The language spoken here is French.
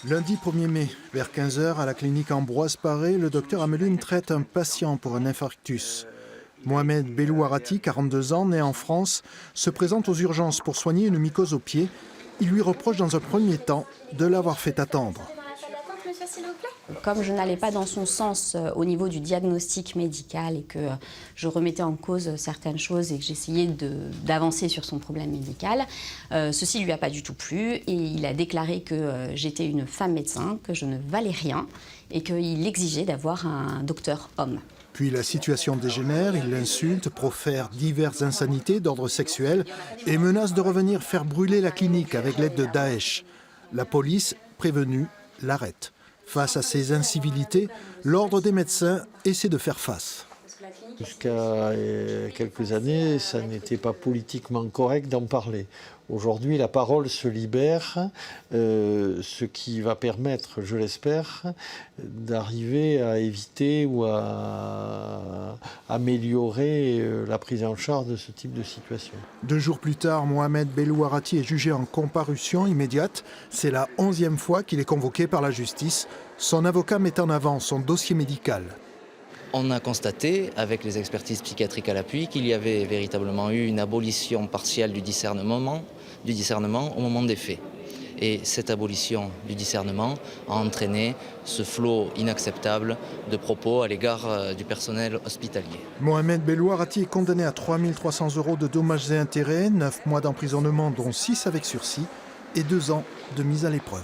Lundi 1er mai, vers 15 h, à la clinique Ambroise Paré, le docteur Ameline traite un patient pour un infarctus. Mohamed Bellouarati, 42 ans, né en France, se présente aux urgences pour soigner une mycose au pied. Il lui reproche dans un premier temps de l'avoir fait attendre. Comme je n'allais pas dans son sens au niveau du diagnostic médical et que je remettais en cause certaines choses et que j'essayais d'avancer sur son problème médical, ceci ne lui a pas du tout plu et il a déclaré que j'étais une femme médecin, que je ne valais rien et qu'il exigeait d'avoir un docteur homme. Puis la situation dégénère, il l'insulte, profère diverses insanités d'ordre sexuel et menace de revenir faire brûler la clinique avec l'aide de Daesh. La police, prévenue, l'arrête. Face à ces incivilités, l'ordre des médecins essaie de faire face. Jusqu'à quelques années, ça n'était pas politiquement correct d'en parler. Aujourd'hui, la parole se libère, ce qui va permettre, je l'espère, d'arriver à éviter ou à améliorer la prise en charge de ce type de situation. 2 jours plus tard, Mohamed Bellouarati est jugé en comparution immédiate. C'est la 11e fois qu'il est convoqué par la justice. Son avocat met en avant son dossier médical. On a constaté, avec les expertises psychiatriques à l'appui, qu'il y avait véritablement eu une abolition partielle du discernement au moment des faits. Et cette abolition du discernement a entraîné ce flot inacceptable de propos à l'égard du personnel hospitalier. Mohamed Bellouarati est condamné à 3 300 € de dommages et intérêts, 9 mois d'emprisonnement dont 6 avec sursis et 2 ans de mise à l'épreuve.